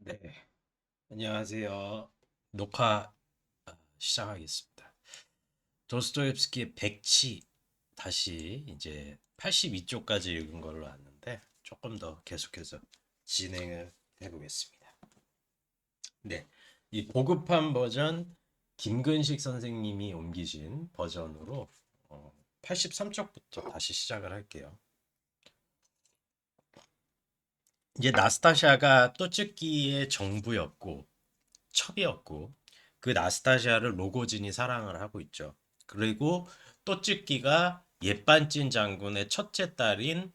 네, 안녕하세요. 녹화 시작하겠습니다. 도스토옙스키의 백치 다시 이제 82쪽까지 읽은 걸로 아는데 조금 더 계속해서 진행을 해보겠습니다. 네, 이 보급판 버전 김근식 선생님이 옮기신 버전으로 83쪽부터 다시 시작을 할게요. 이제 나스타샤가 또츠키의 정부였고 첩이었고 그 나스타시아를 로고진이 사랑을 하고 있죠. 그리고 또츠키가 옛반진 장군의 첫째 딸인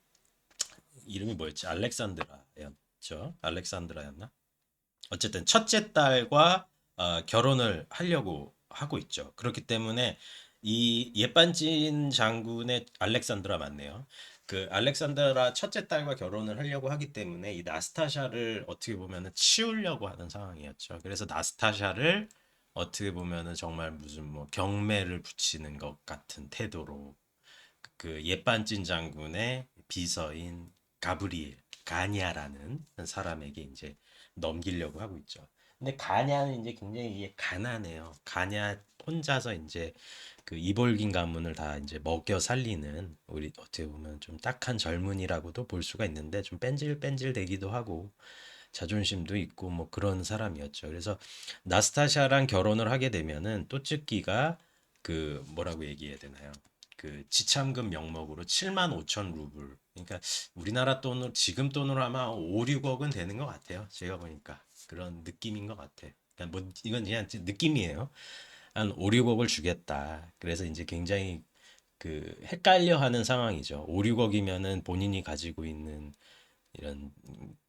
이름이 뭐였지? 알렉산드라였죠. 알렉산드라였나? 어쨌든 첫째 딸과 결혼을 하려고 하고 있죠. 그렇기 때문에 이 옛반진 장군의 알렉산드라 맞네요. 그 알렉산드라 첫째 딸과 결혼을 하려고 하기 때문에 이 나스타샤를 어떻게 보면은 치우려고 하는 상황이었죠. 그래서 나스타샤를 어떻게 보면은 정말 무슨 뭐 경매를 붙이는 것 같은 태도로 그 옛반진 장군의 비서인 가브리엘 가냐라는 사람에게 이제 넘기려고 하고 있죠. 근데 가냐는 이제 굉장히 이게 가난해요. 가냐 혼자서 이제 그 이볼긴 가문을 다 이제 먹여 살리는 우리 어떻게 보면 좀 딱한 젊은이라고도 볼 수가 있는데 좀 뺀질뺀질 되기도 하고 자존심도 있고 뭐 그런 사람이었죠. 그래서 나스타샤랑 결혼을 하게 되면은 또츠키가 그 뭐라고 얘기해야 되나요? 그 지참금 명목으로 7만 5천 루블. 그러니까 우리나라 돈으로 지금 돈으로 아마 5, 6억은 되는 것 같아요. 제가 보니까 그런 느낌인 것 같아. 그러니까 뭐 이건 그냥 느낌이에요. 한 5, 6억을 주겠다. 그래서 이제 굉장히 그 헷갈려하는 상황이죠. 5, 6억이면은 본인이 가지고 있는 이런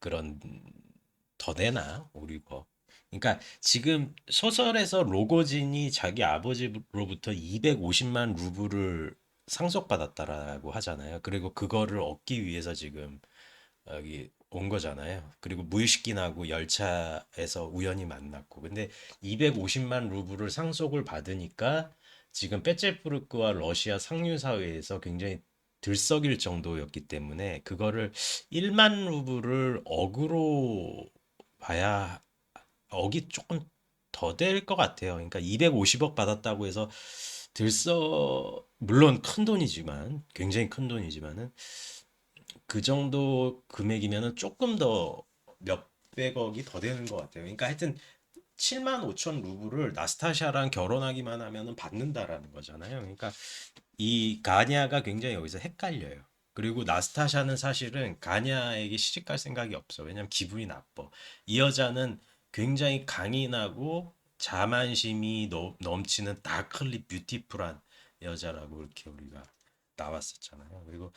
그런 더 내나 5, 6억. 그러니까 지금 소설에서 로고진이 자기 아버지로부터 250만 루블을 상속받았다라고 하잖아요. 그리고 그거를 얻기 위해서 지금 여기 온 거잖아요. 그리고 무이시킨하고 열차에서 우연히 만났고. 근데 250만 루블을 상속을 받으니까 지금 페체부르크와 러시아 상류사회에서 굉장히 들썩일 정도였기 때문에 그거를 1만 루블을 억으로 봐야 억이 조금 더 될 것 같아요. 그러니까 250억 받았다고 해서 물론 큰 돈이지만 굉장히 큰 돈이지만은 그 정도 금액이면은 조금 더 몇백억이 더 되는 것 같아요. 그러니까 하여튼 7만 5천 루블을 나스타샤랑 결혼하기만 하면은 받는다라는 거잖아요. 그러니까 이 가냐가 굉장히 여기서 헷갈려요. 그리고 나스타샤는 사실은 가냐에게 시집갈 생각이 없어. 왜냐면 기분이 나빠. 이 여자는 굉장히 강인하고 자만심이 넘치는 다클리 뷰티풀한 여자라고 이렇게 우리가 나왔었잖아요. 그리고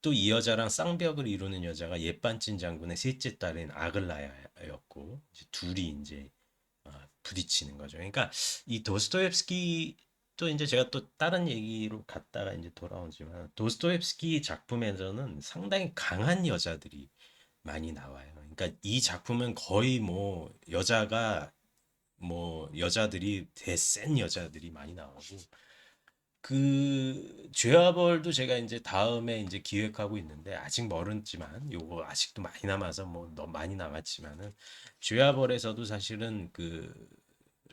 또 이 여자랑 쌍벽을 이루는 여자가 옛반진 장군의 셋째 딸인 아글라야였고 이제 둘이 이제 부딪히는 거죠. 그러니까 이 도스토옙스키 또 이제 제가 또 다른 얘기로 갔다가 이제 돌아오지만 도스토옙스키 작품에서는 상당히 강한 여자들이 많이 나와요. 그러니까 이 작품은 거의 뭐 여자가 뭐 여자들이 대센 여자들이 많이 나오고 그 죄와벌도 제가 이제 다음에 이제 기획하고 있는데 아직 멀었지만 요거 아직도 많이 남아서 뭐 너무 많이 남았지만은 죄와벌에서도 사실은 그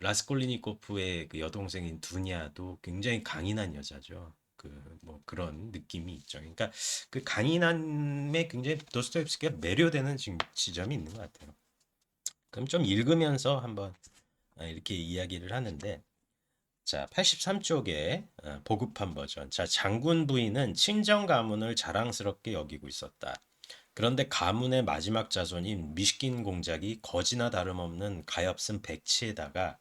라스콜리니코프의 그 여동생인 두냐도 굉장히 강인한 여자죠. 그 뭐 그런 느낌이 있죠. 그러니까 그 강인함에 굉장히 도스토옙스키가 매료되는 지점이 있는 것 같아요. 그럼 좀 읽으면서 한번 이렇게 이야기를 하는데 자, 83쪽에 보급한 버전. 자, 장군 부인은 친정 가문을 자랑스럽게 여기고 있었다. 그런데 가문의 마지막 자손인 미ሽ킨 공작이 거지나 다름없는 가엾은 백치에다가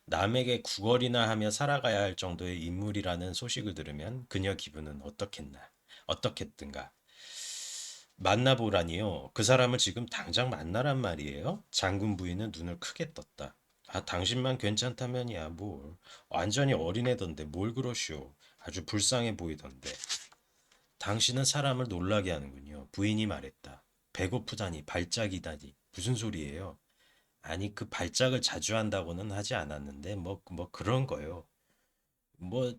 남에게 구걸이나 하며 살아가야 할 정도의 인물이라는 소식을 들으면 그녀 기분은 어떻겠든가. 만나보라니요. 그 사람을 지금 당장 만나란 말이에요. 장군 부인은 눈을 크게 떴다. 아, 당신만 괜찮다면이야, 뭘. 완전히 어린애던데 뭘 그러시오. 아주 불쌍해 보이던데. 당신은 사람을 놀라게 하는군요. 부인이 말했다. 배고프다니, 발작이다니. 무슨 소리예요? 아니, 그 발작을 자주 한다고는 하지 않았는데, 뭐 그런 거요. 뭐,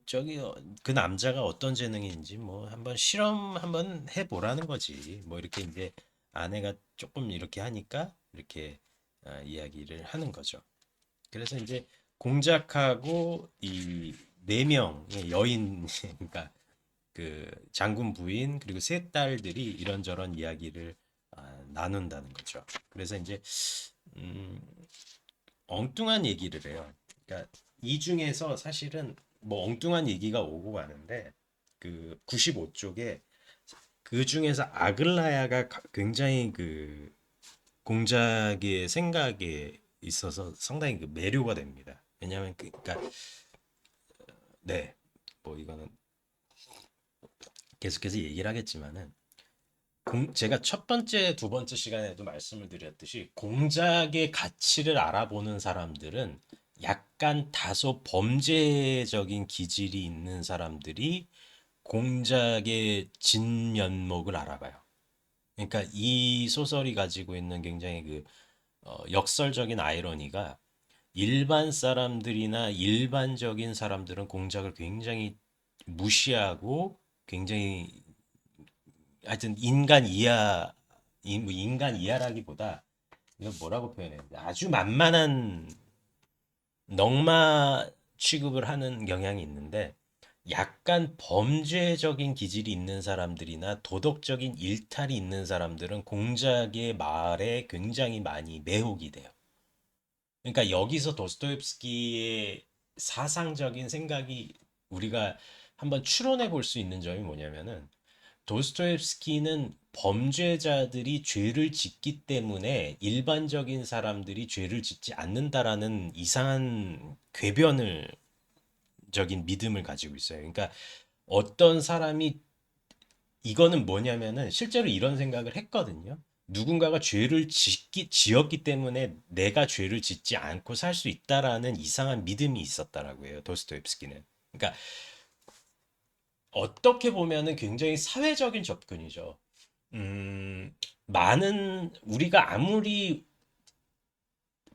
그 남자가 어떤 재능인지 뭐, 한번 실험 한번 해보라는 거지. 뭐, 이렇게 이제 아내가 조금 이렇게 하니까, 이렇게 이야기를 하는 거죠. 그래서 이제 공작하고 이 네 명의 여인, 그러니까 그 장군 부인 그리고 세 딸들이 이런저런 이야기를 나눈다는 거죠. 그래서 이제 음, 엉뚱한 얘기를 해요. 그러니까 이 중에서 사실은 뭐 엉뚱한 얘기가 오고 가는데 그 95쪽에 그 중에서 아글라야가 굉장히 그 공작의 생각에 있어서 상당히 그 매료가 됩니다. 왜냐하면 그러니까 네, 뭐 이거는 계속해서 얘기를 하겠지만은 제가 첫 번째, 두 번째 시간에도 말씀을 드렸듯이 공작의 가치를 알아보는 사람들은 약간 다소 범죄적인 기질이 있는 사람들이 공작의 진면목을 알아봐요. 그러니까 이 소설이 가지고 있는 굉장히 그 역설적인 아이러니가 일반 사람들이나 일반적인 사람들은 공작을 굉장히 무시하고 굉장히 하여튼 뭐 인간 이하라기보다 이건 뭐라고 표현해야 돼? 아주 만만한 넝마 취급을 하는 경향이 있는데 약간 범죄적인 기질이 있는 사람들이나 도덕적인 일탈이 있는 사람들은 공작의 말에 굉장히 많이 매혹이 돼요. 그러니까 여기서 도스토옙스키의 사상적인 생각이 우리가 한번 추론해 볼 수 있는 점이 뭐냐면은 도스토옙스키는 범죄자들이 죄를 짓기 때문에 일반적인 사람들이 죄를 짓지 않는다라는 이상한 궤변을 적인 믿음을 가지고 있어요. 그러니까 어떤 사람이 이거는 뭐냐면은 실제로 이런 생각을 했거든요. 누군가가 지었기 때문에 내가 죄를 짓지 않고 살 수 있다라는 이상한 믿음이 있었다라고 해요. 도스토옙스키는. 그러니까 어떻게 보면은 굉장히 사회적인 접근이죠. 많은 우리가 아무리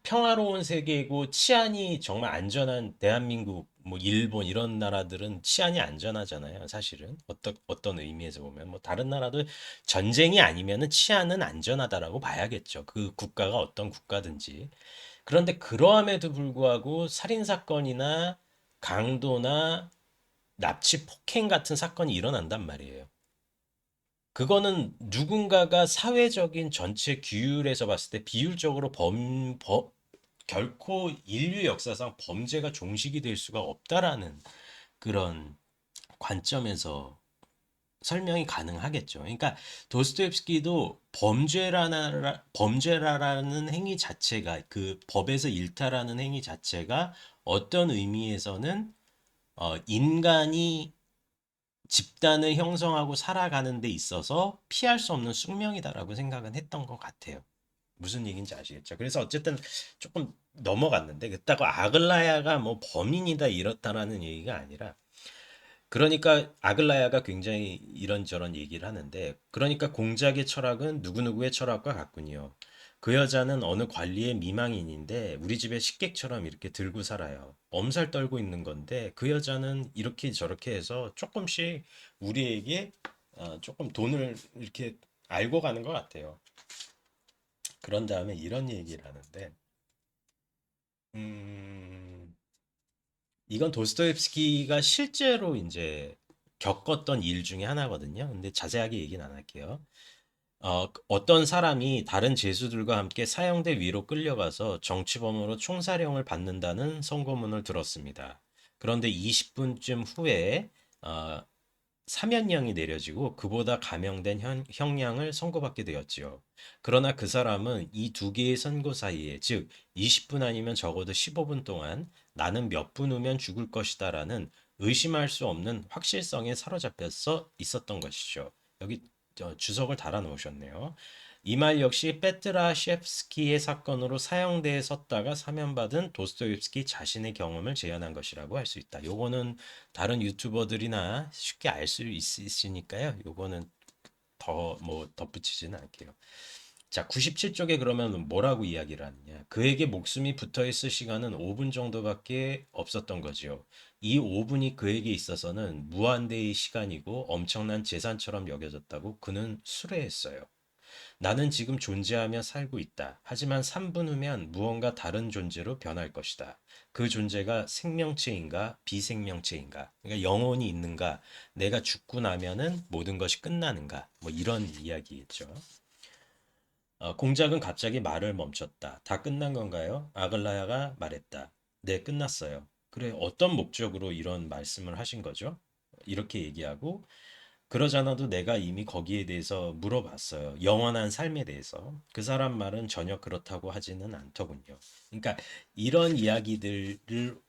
평화로운 세계이고 치안이 정말 안전한 대한민국, 뭐 일본 이런 나라들은 치안이 안전하잖아요. 사실은 어떤 의미에서 보면 뭐 다른 나라도 전쟁이 아니면은 치안은 안전하다라고 봐야겠죠. 그 국가가 어떤 국가든지. 그런데 그러함에도 불구하고 살인 사건이나 강도나 납치 폭행 같은 사건이 일어난단 말이에요. 그거는 누군가가 사회적인 전체 규율에서 봤을 때 비율적으로 결코 인류 역사상 범죄가 종식이 될 수가 없다라는 그런 관점에서 설명이 가능하겠죠. 그러니까 도스토옙스키도 범죄라는 행위 자체가 그 법에서 일탈하는 행위 자체가 어떤 의미에서는 인간이 집단을 형성하고 살아가는 데 있어서 피할 수 없는 숙명이다라고 생각은 했던 것 같아요. 무슨 얘기인지 아시겠죠? 그래서 어쨌든 조금 넘어갔는데 그렇다고 아글라야가 뭐 범인이다 이렇다라는 얘기가 아니라 그러니까 아글라야가 굉장히 이런저런 얘기를 하는데 그러니까 공작의 철학은 누구누구의 철학과 같군요. 그 여자는 어느 관리의 미망인인데 우리 집에 식객처럼 이렇게 들고 살아요. 엄살 떨고 있는 건데 그 여자는 이렇게 저렇게 해서 조금씩 우리에게 조금 돈을 이렇게 알고 가는 것 같아요. 그런 다음에 이런 얘기를 하는데 음, 이건 도스토옙스키가 실제로 이제 겪었던 일 중에 하나거든요. 근데 자세하게 얘기는 안 할게요. 어떤 사람이 다른 죄수들과 함께 사형대 위로 끌려가서 정치범으로 총사령을 받는다는 선고문을 들었습니다. 그런데 20분쯤 후에 어, 사면령이 내려지고 그보다 감형된 형량을 선고받게 되었지요. 그러나 그 사람은 이 두 개의 선고 사이에, 즉 20분 아니면 적어도 15분 동안 나는 몇 분 후면 죽을 것이다라는 의심할 수 없는 확실성에 사로잡혀서 있었던 것이죠. 여기 주석을 달아 놓으셨네요. 이 말 역시 페트라셰프스키의 사건으로 사형대에 섰다가 사면받은 도스토옙스키 자신의 경험을 재현한 것이라고 할 수 있다. 요거는 다른 유튜버들이나 쉽게 알 수 있으니까요. 요거는 더 뭐 덧붙이지는 않게요. 자, 97쪽에 그러면 뭐라고 이야기를 하느냐? 그에게 목숨이 붙어 있을 시간은 5분 정도밖에 없었던 거지요. 이 5분이 그에게 있어서는 무한대의 시간이고 엄청난 재산처럼 여겨졌다고 그는 수레했어요. 나는 지금 존재하며 살고 있다. 하지만 3분 후면 무언가 다른 존재로 변할 것이다. 그 존재가 생명체인가 비생명체인가? 그러니까 영혼이 있는가? 내가 죽고 나면은 모든 것이 끝나는가? 뭐 이런 이야기겠죠. 공작은 갑자기 말을 멈췄다. 다 끝난 건가요? 아글라야가 말했다. 네, 끝났어요. 그래, 어떤 목적으로 이런 말씀을 하신 거죠? 이렇게 얘기하고 그러잖아도 내가 이미 거기에 대해서 물어봤어요. 영원한 삶에 대해서. 그 사람 말은 전혀 그렇다고 하지는 않더군요. 그러니까 이런 이야기들을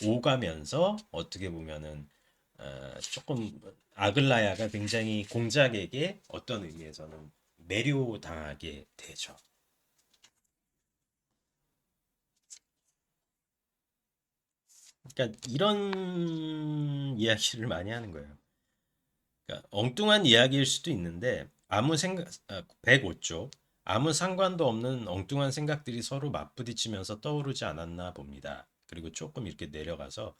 오가면서 어떻게 보면은 조금 아글라야가 굉장히 공작에게 어떤 의미에서는 매료당하게 되죠. 그러니까 이런 이야기를 많이 하는 거예요. 그러니까 엉뚱한 이야기일 수도 있는데 아무 생각 105쪽 아무 상관도 없는 엉뚱한 생각들이 서로 맞부딪히면서 떠오르지 않았나 봅니다. 그리고 조금 이렇게 내려가서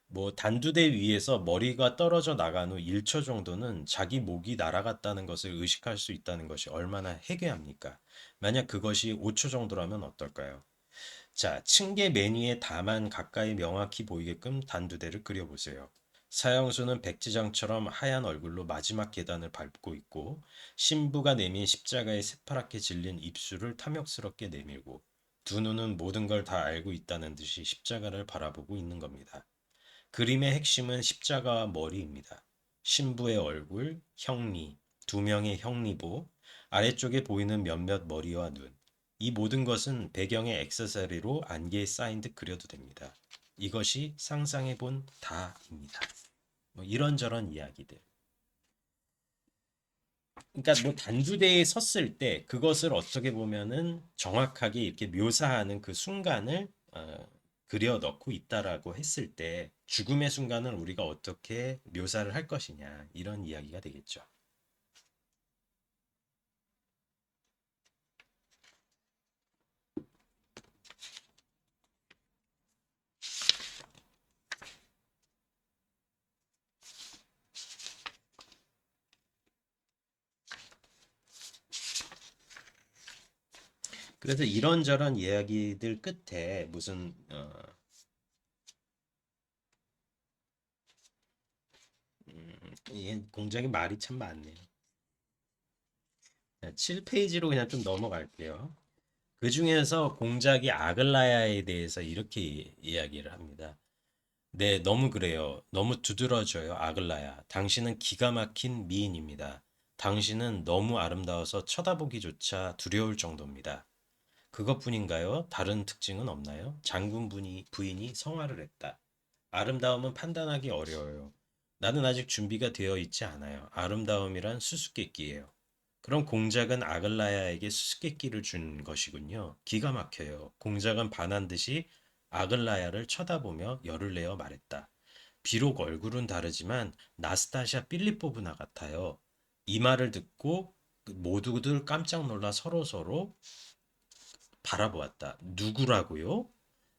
뭐 단두대 위에서 머리가 떨어져 나간 후 1초 정도는 자기 목이 날아갔다는 것을 의식할 수 있다는 것이 얼마나 해괴합니까? 만약 그것이 5초 정도라면 어떨까요? 자, 층계 맨 위에 다만 가까이 명확히 보이게끔 단두대를 그려보세요. 사형수는 백지장처럼 하얀 얼굴로 마지막 계단을 밟고 있고 신부가 내민 십자가에 새파랗게 질린 입술을 탐욕스럽게 내밀고 두 눈은 모든 걸 다 알고 있다는 듯이 십자가를 바라보고 있는 겁니다. 그림의 핵심은 십자가와 머리입니다. 신부의 얼굴, 형리, 두 명의 형리보, 아래쪽에 보이는 몇몇 머리와 눈. 이 모든 것은 배경의 액세서리로 안개에 쌓인 듯 그려도 됩니다. 이것이 상상해 본 다입니다. 뭐 이런저런 이야기들. 그러니까 뭐 단두대에 섰을 때 그것을 어떻게 보면은 정확하게 이렇게 묘사하는 그 순간을 그려 넣고 있다라고 했을 때 죽음의 순간을 우리가 어떻게 묘사를 할 것이냐 이런 이야기가 되겠죠. 그래서 이런저런 이야기들 끝에 무슨 이 공장에 말이 참 많네요. 7페이지로 그냥 좀 넘어갈게요. 그 중에서 공작이 아글라야에 대해서 이렇게 이야기를 합니다. 네, 너무 그래요. 너무 두드러져요, 아글라야. 당신은 기가 막힌 미인입니다. 당신은 너무 아름다워서 쳐다보기조차 두려울 정도입니다. 그것뿐인가요? 다른 특징은 없나요? 부인이 성화를 했다. 아름다움은 판단하기 어려워요. 나는 아직 준비가 되어 있지 않아요. 아름다움이란 수수께끼예요. 그럼 공작은 아글라야에게 수수께끼를 준 것이군요. 기가 막혀요. 공작은 반한 듯이 아글라야를 쳐다보며 열을 내어 말했다. 비록 얼굴은 다르지만 나스타샤 필리포브나 같아요. 이 말을 듣고 모두들 깜짝 놀라 서로서로 바라보았다. 누구라고요?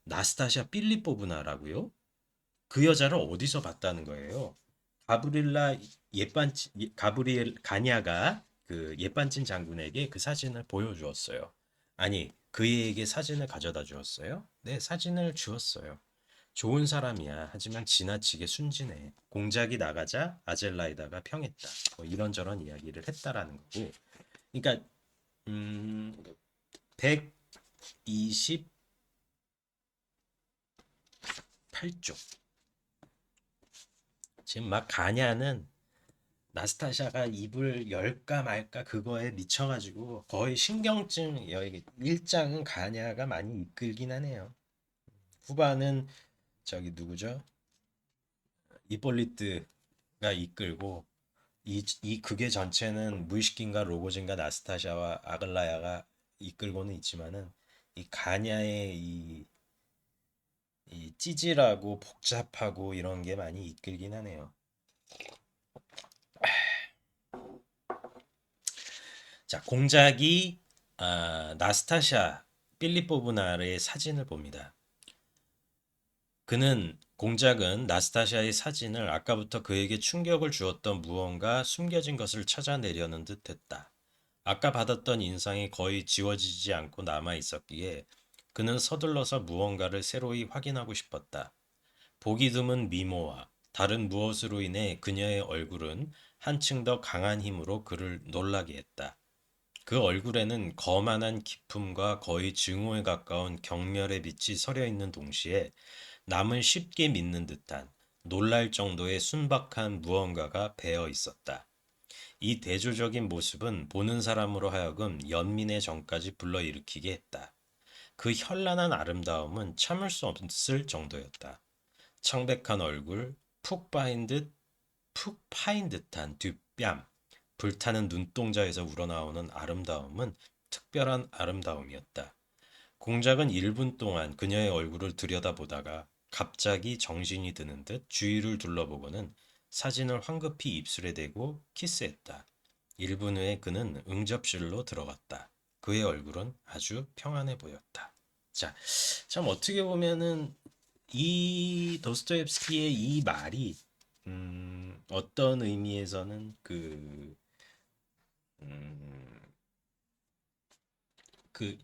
나스타샤 필리포브나라고요? 그 여자를 어디서 봤다는 거예요? 가브릴라 가브리엘 가냐가 그 예반친 장군에게 그 사진을 보여주었어요. 아니, 그에게 사진을 가져다 주었어요? 네, 사진을 주었어요. 좋은 사람이야. 하지만 지나치게 순진해. 공작이 나가자 아젤라이다가 평했다. 뭐 이런저런 이야기를 했다라는 거고. 그러니까 128쪽 지금 막 가냐는 나스타샤가 입을 열까 말까 그거에 미쳐가지고 거의 신경증 여기 일장은 가냐가 많이 이끌긴 하네요. 후반은 저기 누구죠? 이폴리트가 이끌고 이 극의 전체는 무이시킨과 로고진과 나스타샤와 아글라야가 이끌고는 있지만은 이 가냐의 이 찌질하고 복잡하고 이런 게 많이 이끌긴 하네요. 자, 공작이 나스타샤 필리포브나의 사진을 봅니다. 그는 공작은 나스타샤의 사진을 아까부터 그에게 충격을 주었던 무언가 숨겨진 것을 찾아내려는 듯했다. 아까 받았던 인상이 거의 지워지지 않고 남아 있었기에 그는 서둘러서 무언가를 새로이 확인하고 싶었다. 보기 드문 미모와 다른 무엇으로 인해 그녀의 얼굴은 한층 더 강한 힘으로 그를 놀라게 했다. 그 얼굴에는 거만한 기품과 거의 증오에 가까운 경멸의 빛이 서려 있는 동시에 남을 쉽게 믿는 듯한 놀랄 정도의 순박한 무언가가 배어 있었다. 이 대조적인 모습은 보는 사람으로 하여금 연민의 정까지 불러일으키게 했다. 그 현란한 아름다움은 참을 수 없을 정도였다. 청백한 얼굴, 푹 파인 듯한 뒷뺨, 불타는 눈동자에서 우러나오는 아름다움은 특별한 아름다움이었다. 공작은 1분 동안 그녀의 얼굴을 들여다보다가 갑자기 정신이 드는 듯 주위를 둘러보고는 사진을 황급히 입술에 대고 키스했다. 1분 후에 그는 응접실로 들어갔다. 그의 얼굴은 아주 평안해 보였다. 자, 참 어떻게 보면은 이 도스토옙스키의 이 말이 어떤 의미에서는 음,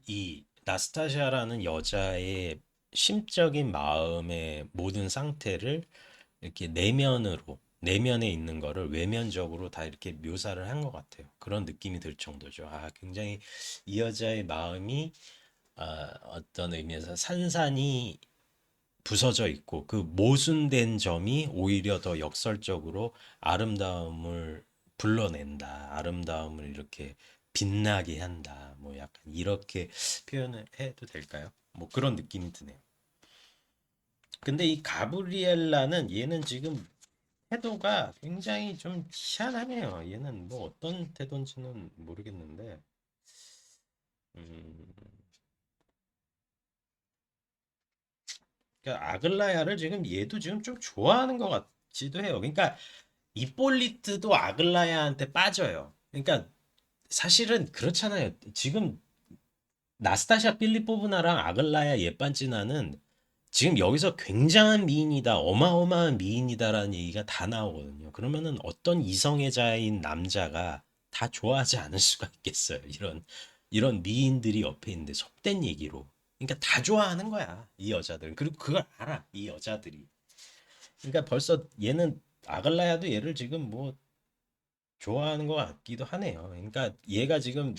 이 나스타샤라는 여자의 심적인 마음의 모든 상태를 이렇게 내면에 있는 거를 외면적으로 다 이렇게 묘사를 한 것 같아요. 그런 느낌이 들 정도죠. 아, 굉장히 이 여자의 마음이 어떤 의미에서 산산이 부서져 있고 그 모순된 점이 오히려 더 역설적으로 아름다움을 불러낸다. 아름다움을 이렇게 빛나게 한다. 뭐 약간 이렇게 표현을 해도 될까요? 뭐 그런 느낌이 드네요. 근데 이 가브리엘라는 얘는 지금 태도가 굉장히 좀 희한하네요. 얘는 뭐 어떤 태도인지는 모르겠는데, 음, 그러니까 아글라야를 지금 얘도 지금 좀 좋아하는 것 같기도 해요. 그러니까 이폴리트도 아글라야한테 빠져요. 그러니까 사실은 그렇잖아요. 지금 나스타샤 필리포브나랑 아글라야 예빤지나는 지금 여기서 굉장한 미인이다, 어마어마한 미인이다라는 얘기가 다 나오거든요. 그러면은 어떤 이성애자인 남자가 다 좋아하지 않을 수가 있겠어요. 이런 미인들이 옆에 있는데 속된 얘기로. 그러니까 다 좋아하는 거야, 이 여자들은. 그리고 그걸 알아, 이 여자들이. 그러니까 벌써 얘는 아글라야도 얘를 지금 뭐 좋아하는 것 같기도 하네요. 그러니까 얘가 지금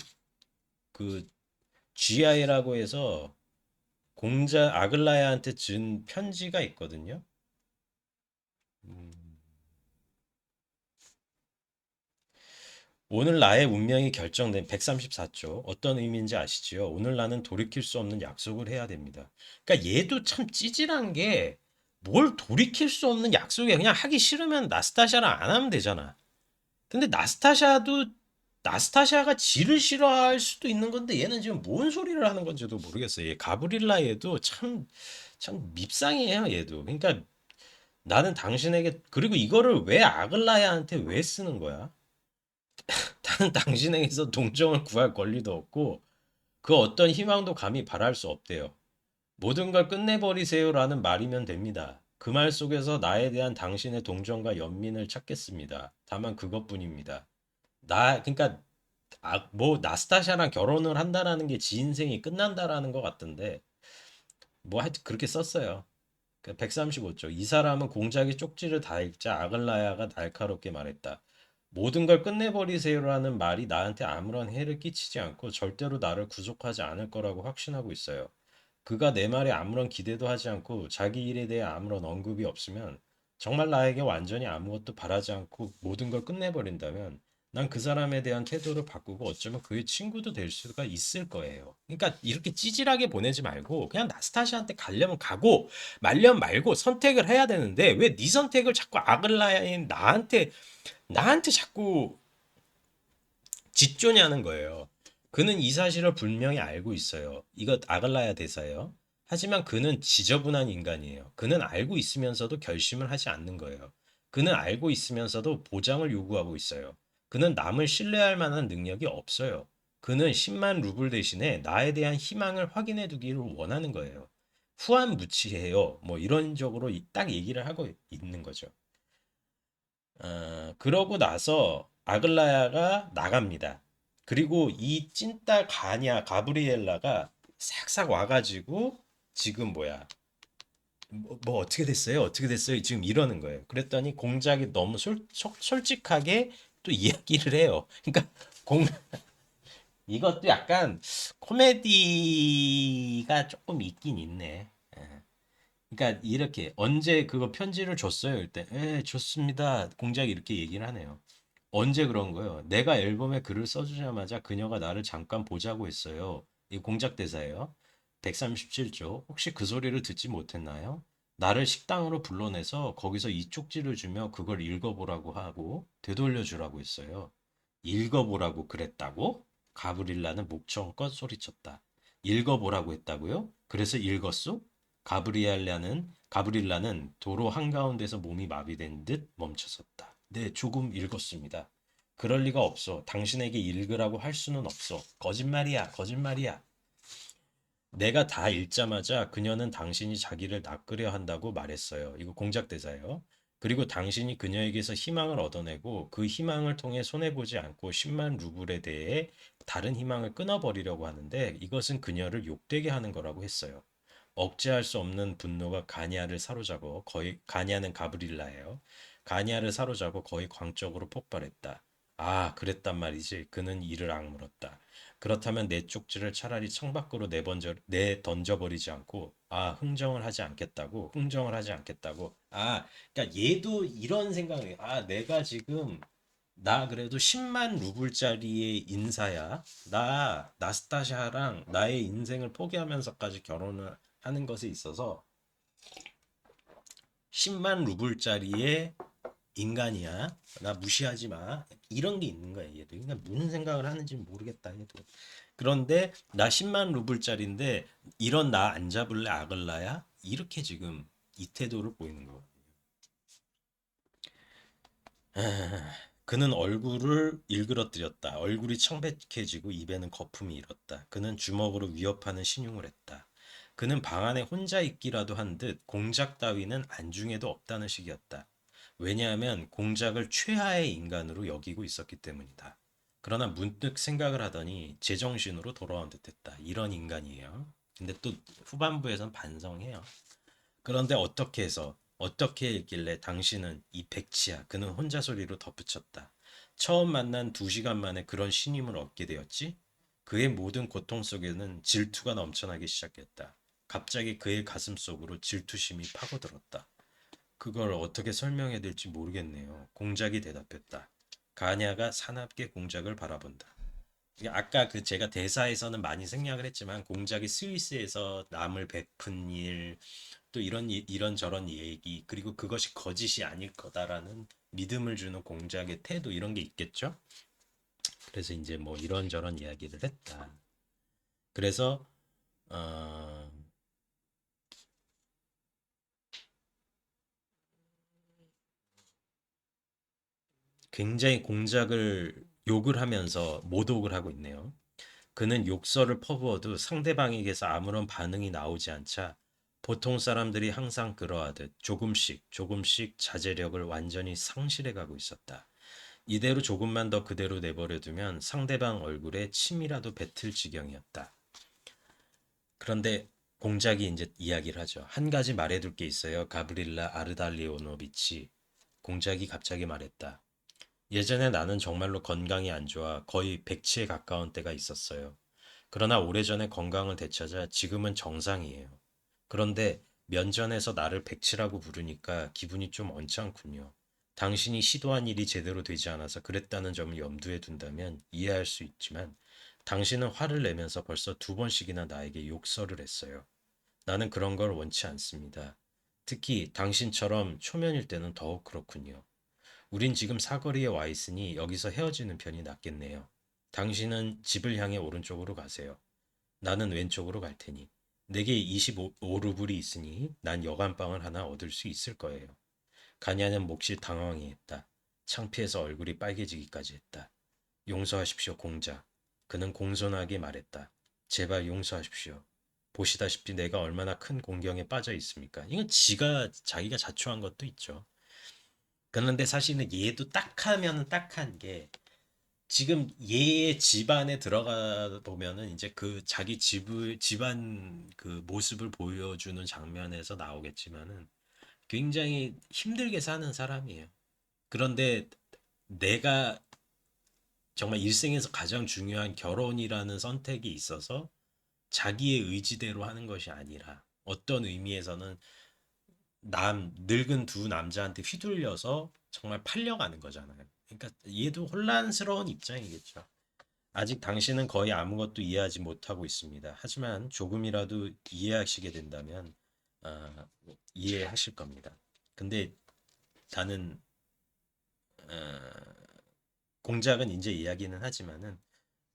그 GI라고 해서 공자 아글라야한테 준 편지가 있거든요. 음, 오늘 나의 운명이 결정된 134조 어떤 의미인지 아시지요? 오늘 나는 돌이킬 수 없는 약속을 해야 됩니다. 그러니까 얘도 참 찌질한 게 뭘 돌이킬 수 없는 약속이야. 그냥 하기 싫으면 나스타샤랑 안 하면 되잖아. 근데 나스타샤가 지를 싫어할 수도 있는 건데 얘는 지금 뭔 소리를 하는 건지도 모르겠어요. 얘 가브릴라 얘도 참 밉상이에요, 얘도. 그러니까 나는 당신에게 그리고 이거를 왜 아글라야한테 왜 쓰는 거야? 나는 당신에게서 동정을 구할 권리도 없고 그 어떤 희망도 감히 바랄 수 없대요. 모든 걸 끝내버리세요라는 말이면 됩니다. 그 말 속에서 나에 대한 당신의 동정과 연민을 찾겠습니다. 다만 그것뿐입니다. 그러니까 뭐 나스타샤랑 결혼을 한다라는 게 지 인생이 끝난다라는 것 같던데 뭐 하여튼 그렇게 썼어요. 135조. 이 사람은 공작의 쪽지를 다 읽자 아글라야가 날카롭게 말했다. 모든 걸 끝내버리세요라는 말이 나한테 아무런 해를 끼치지 않고 절대로 나를 구속하지 않을 거라고 확신하고 있어요. 그가 내 말에 아무런 기대도 하지 않고 자기 일에 대해 아무런 언급이 없으면 정말 나에게 완전히 아무것도 바라지 않고 모든 걸 끝내버린다면 난 그 사람에 대한 태도를 바꾸고 어쩌면 그의 친구도 될 수가 있을 거예요. 그러니까 이렇게 찌질하게 보내지 말고 그냥 나스타샤한테 가려면 가고 말려면 말고 선택을 해야 되는데 왜 네 선택을 자꾸 아글라인 나한테 자꾸 짓조냐는 거예요. 그는 이 사실을 분명히 알고 있어요. 이것 아글라야 대사예요. 하지만 그는 지저분한 인간이에요. 그는 알고 있으면서도 결심을 하지 않는 거예요. 그는 알고 있으면서도 보장을 요구하고 있어요. 그는 남을 신뢰할 만한 능력이 없어요. 그는 10만 루블 대신에 나에 대한 희망을 확인해 두기를 원하는 거예요. 후한무치해요. 뭐 이런 쪽으로 딱 얘기를 하고 있는 거죠. 그러고 나서 아글라야가 나갑니다. 그리고 이 찐따 가냐 가브리엘라가 싹싹 와가지고 지금 뭐야 뭐 어떻게 됐어요? 어떻게 됐어요? 지금 이러는 거예요. 그랬더니 공작이 너무 솔직하게 또 이야기를 해요. 그러니까 공 이것도 약간 코미디가 조금 있긴 있네. 예. 그러니까 이렇게 언제 그거 편지를 줬어요? 이때 예, 줬습니다. 공작이 이렇게 얘기를 하네요. 언제 그런 거예요? 내가 앨범에 글을 써주자마자 그녀가 나를 잠깐 보자고 했어요. 이 공작 대사예요. 137조. 혹시 그 소리를 듣지 못했나요? 나를 식당으로 불러내서 거기서 이 쪽지를 주며 그걸 읽어보라고 하고 되돌려 주라고 했어요. 읽어보라고 그랬다고? 가브릴라는 목청껏 소리쳤다. 읽어보라고 했다고요? 그래서 읽었소? 가브릴라는 도로 한가운데서 몸이 마비된 듯 멈춰섰다. 네, 조금 읽었습니다. 그럴 리가 없어. 당신에게 읽으라고 할 수는 없어. 거짓말이야, 거짓말이야. 내가 다 읽자마자 그녀는 당신이 자기를 낚으려 한다고 말했어요. 이거 공작 대사예요. 그리고 당신이 그녀에게서 희망을 얻어내고 그 희망을 통해 손해보지 않고 10만 루블에 대해 다른 희망을 끊어버리려고 하는데 이것은 그녀를 욕되게 하는 거라고 했어요. 억제할 수 없는 분노가 가니아를 사로잡아 거의 가니아는 가브릴라예요. 가니아를 사로잡아 거의 광적으로 폭발했다. 아, 그랬단 말이지. 그는 이를 악물었다. 그렇다면 내 쪽지를 차라리 창밖으로 내던져버리지 않고 흥정을 하지 않겠다고 흥정을 하지 않겠다고 그러니까 얘도 이런 생각을 내가 지금 나 그래도 10만 루블짜리의 인사야. 나 나스타샤랑 나의 인생을 포기하면서까지 결혼을 하는 것에 있어서 10만 루블짜리의 인간이야. 나 무시하지 마. 이런 게 있는 거야, 얘도. 그러니까 무슨 생각을 하는지 모르겠다, 얘도. 그런데 나 10만 루블짜리인데 이런 나 안 잡을래, 아글라야? 이렇게 지금 이 태도를 보이는 거. 그는 얼굴을 일그러뜨렸다. 얼굴이 청백해지고 입에는 거품이 일었다. 그는 주먹으로 위협하는 신용을 했다. 그는 방 안에 혼자 있기라도 한 듯 공작 따위는 안중에도 없다는 식이었다. 왜냐하면 공작을 최하의 인간으로 여기고 있었기 때문이다. 그러나 문득 생각을 하더니 제정신으로 돌아온 듯했다. 이런 인간이에요. 근데 또 후반부에선 반성해요. 그런데 어떻게 해서 어떻게 했길래 당신은 이 백치야. 그는 혼자 소리로 덧붙였다. 처음 만난 2시간 만에 그런 신임을 얻게 되었지? 그의 모든 고통 속에는 질투가 넘쳐나기 시작했다. 갑자기 그의 가슴 속으로 질투심이 파고들었다. 그걸 어떻게 설명해야 될지 모르겠네요. 공작이 대답했다. 가냐가 사납게 공작을 바라본다. 아까 그 제가 대사에서는 많이 생략을 했지만 공작이 스위스에서 남을 베푼 일, 또 이런 저런 얘기, 그리고 그것이 거짓이 아닐 거다라는 믿음을 주는 공작의 태도 이런 게 있겠죠? 그래서 이제 뭐 이런저런 이야기를 했다. 그래서 어, 굉장히 공작을 욕을 하면서 모독을 하고 있네요. 그는 욕설을 퍼부어도 상대방에게서 아무런 반응이 나오지 않자 보통 사람들이 항상 그러하듯 조금씩 조금씩 자제력을 완전히 상실해 가고 있었다. 이대로 조금만 더 그대로 내버려두면 상대방 얼굴에 침이라도 뱉을 지경이었다. 그런데 공작이 이제 이야기를 하죠. 한 가지 말해둘 게 있어요. 가브릴라 아르달리오노비치. 공작이 갑자기 말했다. 예전에 나는 정말로 건강이 안 좋아 거의 백치에 가까운 때가 있었어요. 그러나 오래전에 건강을 되찾아 지금은 정상이에요. 그런데 면전에서 나를 백치라고 부르니까 기분이 좀 언짢군요. 당신이 시도한 일이 제대로 되지 않아서 그랬다는 점을 염두에 둔다면 이해할 수 있지만 당신은 화를 내면서 벌써 2번씩이나 나에게 욕설을 했어요. 나는 그런 걸 원치 않습니다. 특히 당신처럼 초면일 때는 더욱 그렇군요. 우린 지금 사거리에 와 있으니 여기서 헤어지는 편이 낫겠네요. 당신은 집을 향해 오른쪽으로 가세요. 나는 왼쪽으로 갈 테니. 내게 25루블이 있으니 난 여간방을 하나 얻을 수 있을 거예요. 가냐는 몹시 당황해했다. 창피해서 얼굴이 빨개지기까지 했다. 용서하십시오, 공작. 그는 공손하게 말했다. 제발 용서하십시오. 보시다시피 내가 얼마나 큰 공경에 빠져 있습니까? 이건 자기가 자초한 것도 있죠. 그런데 사실은 얘도 딱하면 딱한 게 지금 얘의 집안에 들어가 보면은 이제 그 자기 집안 그 모습을 보여주는 장면에서 나오겠지만은 굉장히 힘들게 사는 사람이에요. 그런데 내가 정말 일생에서 가장 중요한 결혼이라는 선택이 있어서 자기의 의지대로 하는 것이 아니라 어떤 의미에서는 늙은 두 남자한테 휘둘려서 정말 팔려가는 거잖아요. 그러니까 얘도 혼란스러운 입장이겠죠. 아직 당신은 거의 아무것도 이해하지 못하고 있습니다. 하지만 조금이라도 이해하시게 된다면 이해하실 겁니다. 근데 나는 공작은 이제 이야기는 하지만은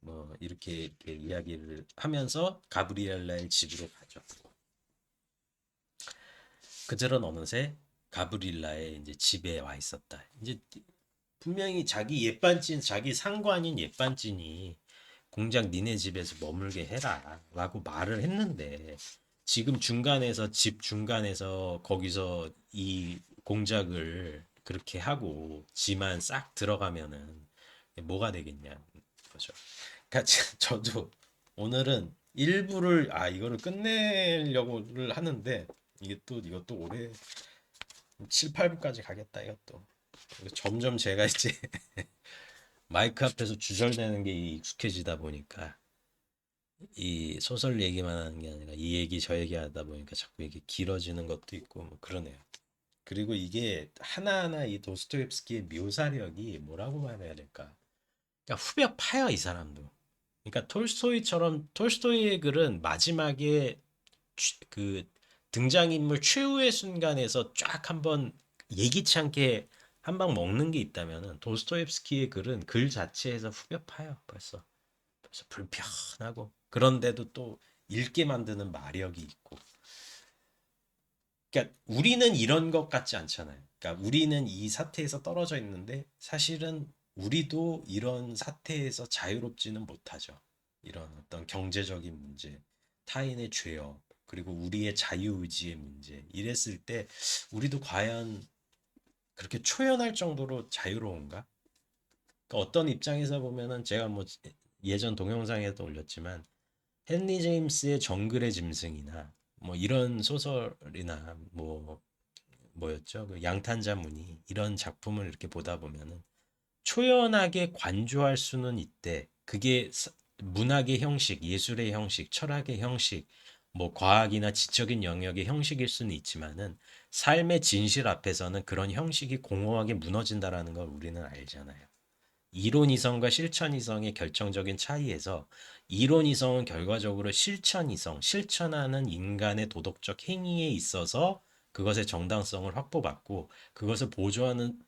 뭐 이렇게 이야기를 하면서 가브리엘라의 집으로 가죠. 그들은 어느새 가브리엘라의 이제 집에 와 있었다. 이제 분명히 자기 옛반찐, 자기 상관인 옛반찐이 공작 니네 집에서 머물게 해라 라고 말을 했는데 지금 중간에서 집 중간에서 거기서 이 공작을 그렇게 하고 지만 싹 들어가면은 뭐가 되겠냐 거죠. 그러니까 저도 오늘은 일부를 이거를 끝내려고를 하는데 이게 또 이것도 올해 7, 8부까지 가겠다 이것도. 점점 제가 이제 마이크 앞에서 주절되는 게 익숙해지다 보니까 이 소설 얘기만 하는 게 아니라 이 얘기 저 얘기 하다 보니까 자꾸 이게 길어지는 것도 있고 뭐 그러네요. 그리고 이게 하나하나 이 도스토옙스키의 묘사력이 뭐라고 말해야 될까? 그러니까 후벼 파요 이 사람도. 그러니까 톨스토이처럼 톨스토이의 글은 마지막에 그 등장인물 최후의 순간에서 쫙 한번 예기치 않게 한 방 먹는 게 있다면은 도스토옙스키의 글은 글 자체에서 후벼 파요 벌써. 그래서 불편하고 그런데도 또 읽게 만드는 마력이 있고. 그러니까 우리는 이런 것 같지 않잖아요. 그러니까 우리는 이 사태에서 떨어져 있는데 사실은 우리도 이런 사태에서 자유롭지는 못하죠. 이런 어떤 경제적인 문제, 타인의 죄업, 그리고 우리의 자유의지의 문제. 이랬을 때 우리도 과연 그렇게 초연할 정도로 자유로운가? 그러니까 어떤 입장에서 보면은 제가 뭐 예전 동영상에도 올렸지만 헨리 제임스의 정글의 짐승이나 뭐 이런 소설이나 뭐 뭐였죠? 그 양탄자문이 이런 작품을 이렇게 보다 보면은 초연하게 관조할 수는 있대. 그게 문학의 형식, 예술의 형식, 철학의 형식, 뭐 과학이나 지적인 영역의 형식일 수는 있지만은 삶의 진실 앞에서는 그런 형식이 공허하게 무너진다라는 걸 우리는 알잖아요. 이론 이성과 실천 이성의 결정적인 차이에서 이론 이성은 결과적으로 실천 이성, 실천하는 인간의 도덕적 행위에 있어서 그것의 정당성을 확보받고 그것을 보조하는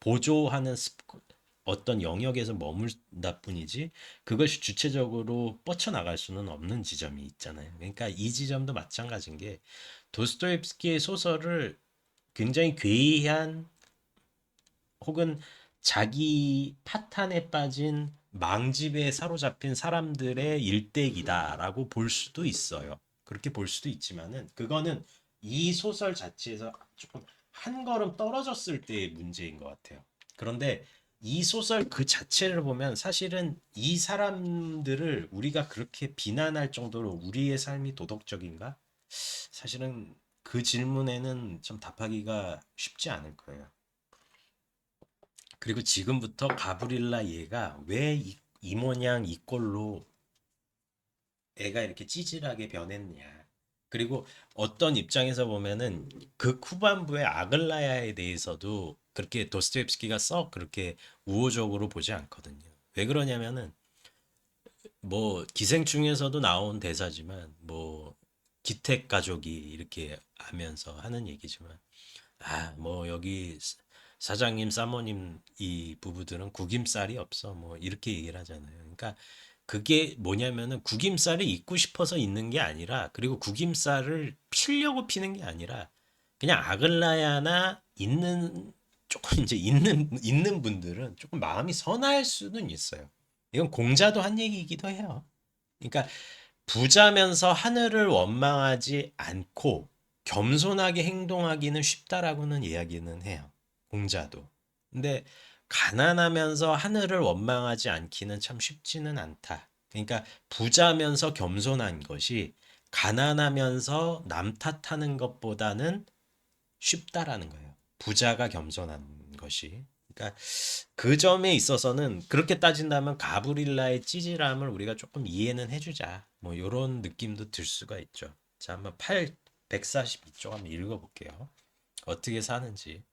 어떤 영역에서 머물다 뿐이지 그것이 주체적으로 뻗쳐나갈 수는 없는 지점이 있잖아요. 그러니까 이 지점도 마찬가지인 게 도스토옙스키의 소설을 굉장히 괴이한 혹은 자기 파탄에 빠진 망집에 사로잡힌 사람들의 일대기다라고 볼 수도 있어요. 그렇게 볼 수도 있지만은 그거는 이 소설 자체에서 조금 한 걸음 떨어졌을 때의 문제인 것 같아요. 그런데 이 소설 그 자체를 보면 사실은 이 사람들을 우리가 그렇게 비난할 정도로 우리의 삶이 도덕적인가? 사실은 그 질문에는 좀 답하기가 쉽지 않을 거예요. 그리고 지금부터 가브릴라 얘가 왜 이 모양 이 꼴로 애가 이렇게 찌질하게 변했냐. 그리고 어떤 입장에서 보면은 그 후반부의 아글라야에 대해서도 그렇게 도스토옙스키가 썩 그렇게 우호적으로 보지 않거든요. 왜 그러냐면은 뭐 기생충에서도 나온 대사지만 뭐 기택 가족이 이렇게 하면서 하는 얘기지만 뭐 여기 사장님, 사모님 이 부부들은 구김살이 없어. 뭐 이렇게 얘기를 하잖아요. 그러니까 그게 뭐냐면은 구김살을 입고 싶어서 있는 게 아니라 그리고 구김살을 피려고 피는 게 아니라 그냥 아글라야나 있는 조금 이제 있는 분들은 조금 마음이 선할 수는 있어요. 이건 공자도 한 얘기이기도 해요. 그러니까 부자면서 하늘을 원망하지 않고 겸손하게 행동하기는 쉽다라고는 이야기는 해요. 공자도. 근데 가난하면서 하늘을 원망하지 않기는 참 쉽지는 않다. 그러니까 부자면서 겸손한 것이 가난하면서 남 탓하는 것보다는 쉽다라는 거예요. 부자가 겸손한 것이. 그러니까 그 점에 있어서는 그렇게 따진다면 가브릴라의 찌질함을 우리가 조금 이해는 해주자. 뭐 이런 느낌도 들 수가 있죠. 자, 한번 142쪽 한번 읽어볼게요. 어떻게 사는지.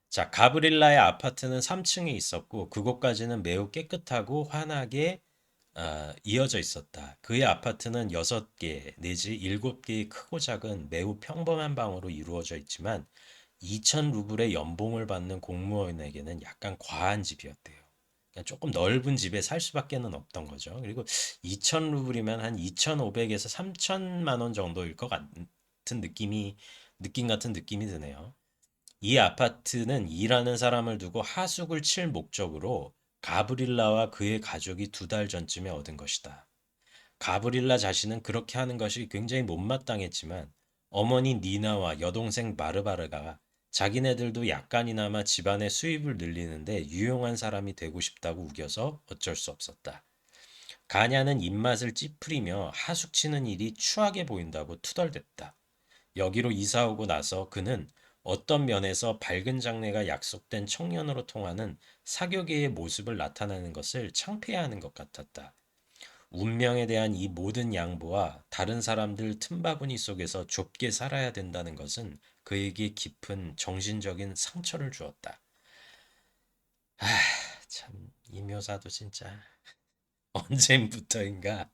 자, 가브릴라의 아파트는 3층에 있었고 그곳까지는 매우 깨끗하고 환하게 이어져 있었다. 그의 아파트는 6개 내지 7개의 크고 작은 매우 평범한 방으로 이루어져 있지만 2천 루블의 연봉을 받는 공무원에게는 약간 과한 집이었대요. 그러니까 조금 넓은 집에 살 수밖에는 없던 거죠. 그리고 2천 루블이면 한 2,500에서 3천만 원 정도일 것 같은 느낌 같은 느낌이 드네요. 이 아파트는 일하는 사람을 두고 하숙을 칠 목적으로 가브릴라와 그의 가족이 2달 전쯤에 얻은 것이다. 가브릴라 자신은 그렇게 하는 것이 굉장히 못마땅했지만 어머니 니나와 여동생 마르바르가 자기네들도 약간이나마 집안의 수입을 늘리는데 유용한 사람이 되고 싶다고 우겨서 어쩔 수 없었다. 가냐는 입맛을 찌푸리며 하숙치는 일이 추하게 보인다고 투덜댔다. 여기로 이사 오고 나서 그는 어떤 면에서 밝은 장래가 약속된 청년으로 통하는 사교계의 모습을 나타내는 것을 창피해하는 것 같았다. 운명에 대한 이 모든 양보와 다른 사람들 틈바구니 속에서 좁게 살아야 된다는 것은 그에게 깊은 정신적인 상처를 주었다. 아, 참, 이 묘사도 진짜 언제부터인가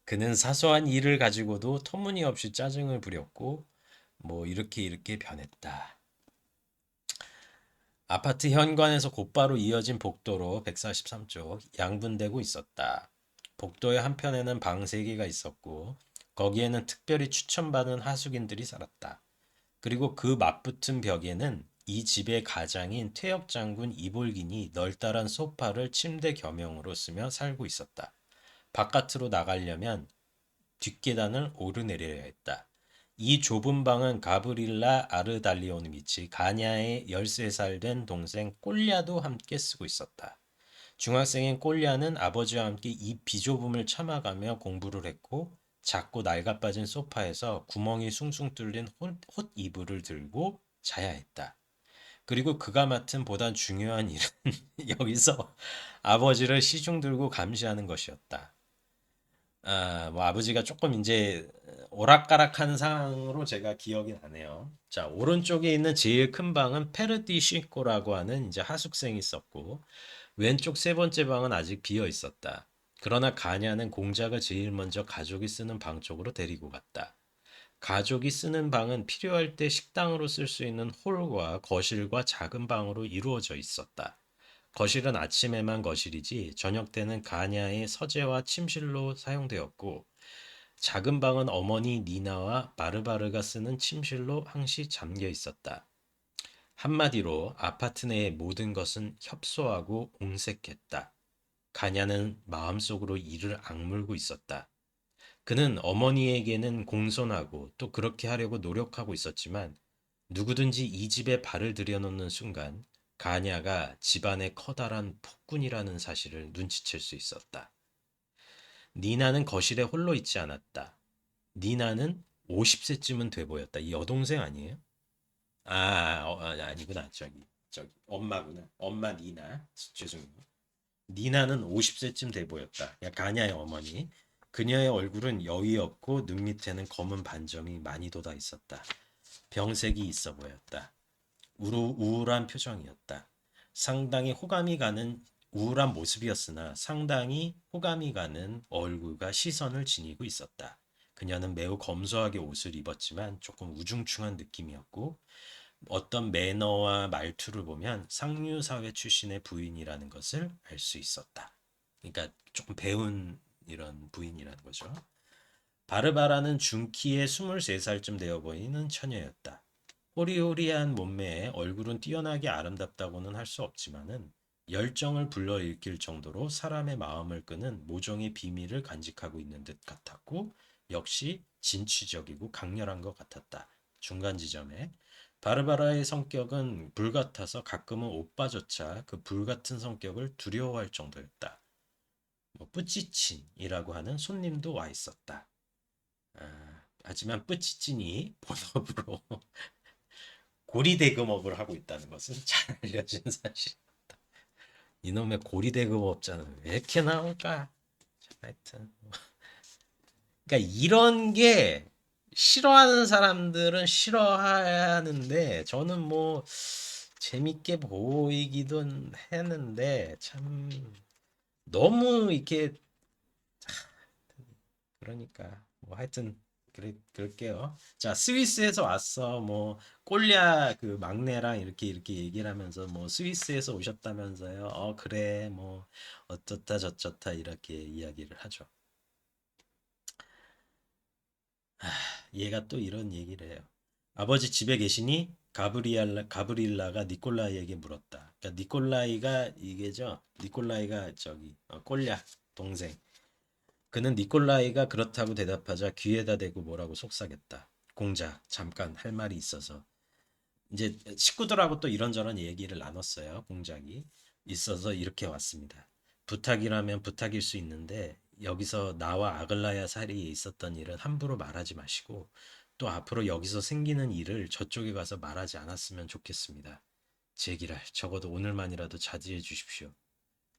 그는 사소한 일을 가지고도 터무니없이 짜증을 부렸고 뭐 이렇게 변했다. 아파트 현관에서 곧바로 이어진 복도로 143쪽 양분되고 있었다. 복도의 한편에는 방 3개가 있었고 거기에는 특별히 추천받은 하숙인들이 살았다. 그리고 그 맞붙은 벽에는 이 집의 가장인 퇴역 장군 이볼긴이 널따란 소파를 침대 겸용으로 쓰며 살고 있었다. 바깥으로 나가려면 뒷계단을 오르내려야 했다. 이 좁은 방은 가브릴라 아르달리오노비치 가냐의 13살 된 동생 꼴랴도 함께 쓰고 있었다. 중학생인 꼴랴는 아버지와 함께 이 비좁음을 참아가며 공부를 했고 작고 낡아빠진 소파에서 구멍이 숭숭 뚫린 옷 이불을 들고 자야 했다. 그리고 그가 맡은 보다 중요한 일은 여기서 아버지를 시중 들고 감시하는 것이었다. 뭐 아버지가 조금 이제 오락가락한 상황으로 제가 기억이 나네요. 자, 오른쪽에 있는 제일 큰 방은 페르디쉬코라고 하는 이제 하숙생이 있었고, 왼쪽 3번째 방은 아직 비어 있었다. 그러나 가냐는 공작을 제일 먼저 가족이 쓰는 방 쪽으로 데리고 갔다. 가족이 쓰는 방은 필요할 때 식당으로 쓸 수 있는 홀과 거실과 작은 방으로 이루어져 있었다. 거실은 아침에만 거실이지 저녁 때는 가냐의 서재와 침실로 사용되었고 작은 방은 어머니 니나와 마르바르가 쓰는 침실로 항시 잠겨 있었다. 한마디로 아파트 내의 모든 것은 협소하고 옹색했다. 가냐는 마음속으로 이를 악물고 있었다. 그는 어머니에게는 공손하고 또 그렇게 하려고 노력하고 있었지만 누구든지 이 집에 발을 들여놓는 순간 가냐가 집안의 커다란 폭군이라는 사실을 눈치챌 수 있었다. 니나는 거실에 홀로 있지 않았다. 니나는 50세쯤은 돼 보였다. 이 여동생 아니에요? 아니구나. 저기 엄마구나. 엄마 니나. 죄송해요. 니나는 50세쯤 돼 보였다. 야, 가냐의 어머니. 그녀의 얼굴은 여위 없고 눈 밑에는 검은 반점이 많이 돋아 있었다. 병색이 있어 보였다. 우울한 표정이었다. 상당히 호감이 가는 우울한 모습이었으나 상당히 호감이 가는 얼굴과 시선을 지니고 있었다. 그녀는 매우 검소하게 옷을 입었지만 조금 우중충한 느낌이었고 어떤 매너와 말투를 보면 상류사회 출신의 부인이라는 것을 알 수 있었다. 그러니까 조금 배운 이런 부인이라는 거죠. 바르바라는 중키에 23살쯤 되어 보이는 처녀였다. 호리호리한 몸매에 얼굴은 뛰어나게 아름답다고는 할 수 없지만은 열정을 불러일으킬 정도로 사람의 마음을 끄는 모종의 비밀을 간직하고 있는 듯 같았고 역시 진취적이고 강렬한 것 같았다. 중간 지점에 바르바라의 성격은 불같아서 가끔은 오빠조차 그 불같은 성격을 두려워할 정도였다. 뭐 뿌찌친이라고 하는 손님도 와 있었다. 하지만 뿌찌친이 본업으로 고리대금업을 하고 있다는 것은 잘 알려진 사실. 이놈의 고리대금업자는 왜 이렇게 나올까? 하여튼 그러니까 이런 게 싫어하는 사람들은 싫어하는데 저는 뭐 재밌게 보이기도 했는데 참 너무 이렇게 그러니까 뭐 하여튼 그럴게요. 자, 스위스에서 왔어. 뭐 꼴리아 그 막내랑 이렇게 얘기를 하면서 뭐 스위스에서 오셨다면서요. 그래. 뭐 어쩌다 저쩌다 이렇게 이야기를 하죠. 얘가 또 이런 얘기를 해요. 아버지 집에 계시니? 가브리엘라가 니콜라이에게 물었다. 그러니까 니콜라이가 이게죠. 니콜라이가 저기 꼴랴 동생. 그는 니콜라이가 그렇다고 대답하자 귀에다 대고 뭐라고 속삭였다. 공자, 잠깐 할 말이 있어서. 이제 식구들하고 또 이런저런 얘기를 나눴어요. 공작이 있어서 이렇게 왔습니다. 부탁이라면 부탁일 수 있는데 여기서 나와 아글라야 사이에 있었던 일은 함부로 말하지 마시고 또 앞으로 여기서 생기는 일을 저쪽에 가서 말하지 않았으면 좋겠습니다. 제기랄 적어도 오늘만이라도 자제해 주십시오.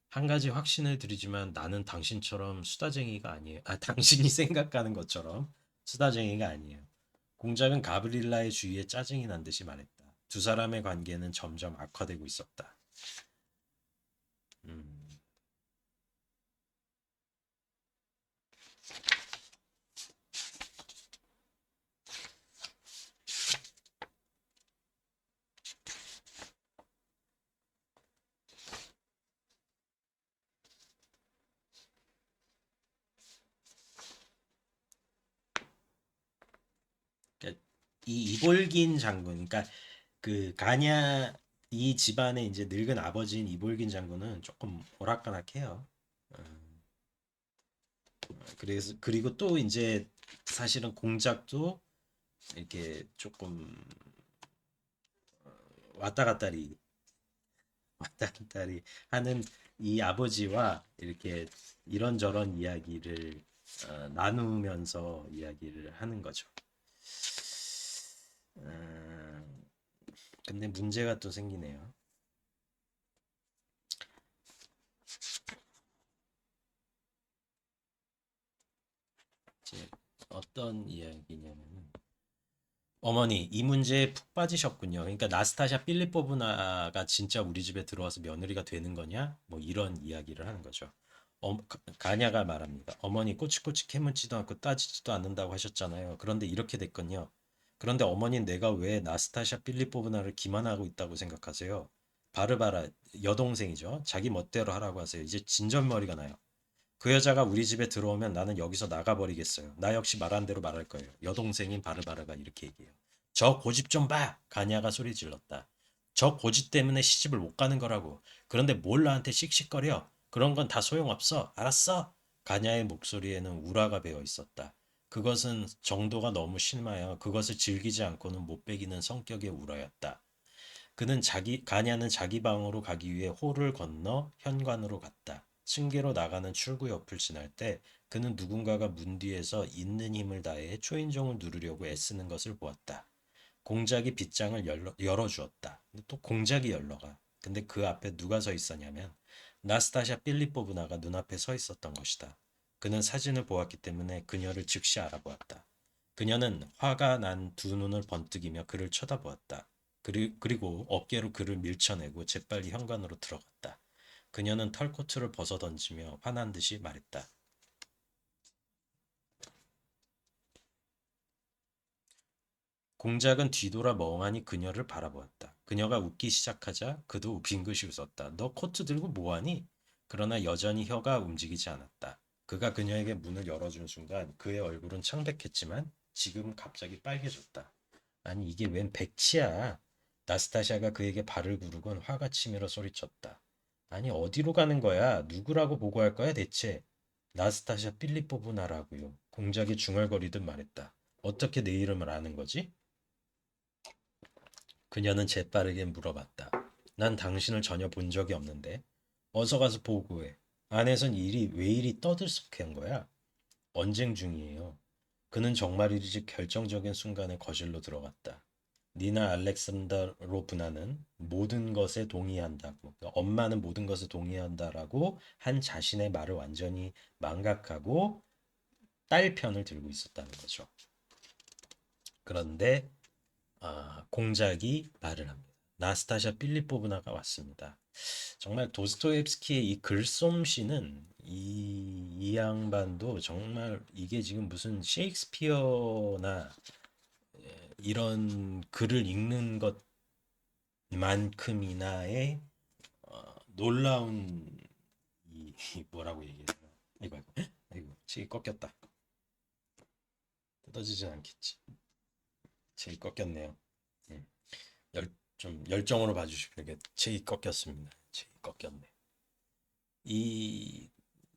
한 가지 확신을 드리지만 나는 당신처럼 수다쟁이가 아니에요. 당신이 생각하는 것처럼 수다쟁이가 아니에요. 공작은 가브릴라의 주위에 짜증이 난 듯이 말했다. 두 사람의 관계는 점점 악화되고 있었다. 음, 그러니까 이 이볼긴 장군, 그러니까 그 가냐 이 집안의 이제 늙은 아버지인 이볼긴 장군은 조금 오락가락해요. 그래서 그리고 또 이제 사실은 공작도 이렇게 조금 왔다 갔다리 왔다 갔다리 하는 이 아버지와 이렇게 이런저런 이야기를 나누면서 이야기를 하는 거죠. 음, 근데 문제가 또 생기네요. 이제 어떤 이야기냐면은 어머니 이 문제에 푹 빠지셨군요. 그러니까 나스타샤 필리포브나가 진짜 우리 집에 들어와서 며느리가 되는 거냐? 뭐 이런 이야기를 하는 거죠. 가냐가 말합니다. 어머니 꼬치꼬치 캐묻지도 않고 따지지도 않는다고 하셨잖아요. 그런데 이렇게 됐군요. 그런데 어머니는 내가 왜 나스타샤 필리포브나를 기만하고 있다고 생각하세요? 바르바라 여동생이죠. 자기 멋대로 하라고 하세요. 이제 진전머리가 나요. 그 여자가 우리 집에 들어오면 나는 여기서 나가버리겠어요. 나 역시 말한 대로 말할 거예요. 여동생인 바르바라가 이렇게 얘기해요. 저 고집 좀 봐! 가냐가 소리 질렀다. 저 고집 때문에 시집을 못 가는 거라고. 그런데 뭘 나한테 씩씩거려? 그런 건 다 소용없어. 알았어? 가냐의 목소리에는 우라가 배어 있었다. 그것은 정도가 너무 심하여 그것을 즐기지 않고는 못 배기는 성격의 우라였다. 가냐는 자기 방으로 가기 위해 홀을 건너 현관으로 갔다. 층계로 나가는 출구 옆을 지날 때 그는 누군가가 문 뒤에서 있는 힘을 다해 초인종을 누르려고 애쓰는 것을 보았다. 공작이 빗장을 열어주었다. 근데 또 공작이 열러가. 근데 그 앞에 누가 서 있었냐면 나스타샤 필리포브나가 눈앞에 서 있었던 것이다. 그는 사진을 보았기 때문에 그녀를 즉시 알아보았다. 그녀는 화가 난 두 눈을 번뜩이며 그를 쳐다보았다. 그리고 어깨로 그를 밀쳐내고 재빨리 현관으로 들어갔다. 그녀는 털코트를 벗어던지며 화난 듯이 말했다. 공작은 뒤돌아 멍하니 그녀를 바라보았다. 그녀가 웃기 시작하자 그도 빙긋이 웃었다. 너 코트 들고 뭐하니? 그러나 여전히 혀가 움직이지 않았다. 그가 그녀에게 문을 열어준 순간 그의 얼굴은 창백했지만 지금 갑자기 빨개졌다. 아니 이게 웬 백치야. 나스타샤가 그에게 발을 구르곤 화가 치밀어 소리쳤다. 아니 어디로 가는 거야? 누구라고 보고할 거야 대체? 나스타샤 필리포브나라고요. 공작이 중얼거리듯 말했다. 어떻게 내 이름을 아는 거지? 그녀는 재빠르게 물어봤다. 난 당신을 전혀 본 적이 없는데. 어서 가서 보고해. 안에선 일이 왜 이리 떠들썩한 거야? 언쟁 중이에요. 그는 정말이지 결정적인 순간에 거실로 들어갔다. 니나 알렉산더로브나는 모든 것에 동의한다고, 그러니까 엄마는 모든 것에 동의한다라고 한 자신의 말을 완전히 망각하고 딸 편을 들고 있었다는 거죠. 그런데 공작이 말을 합니다. 나스타샤 필리포브나가 왔습니다. 정말 도스토옙스키의 이 글솜씨는 이 양반도 정말 이게 지금 무슨 셰익스피어나 이런 글을 읽는 것만큼이나의 놀라운 이 뭐라고 얘기해야 되나? 아이고, 책이 꺾였다. 뜯어지진 않겠지. 책이 꺾였네요. 음, 좀 열정으로 봐주십시오. 이게 책이 꺾였습니다. 책이 꺾였네. 이,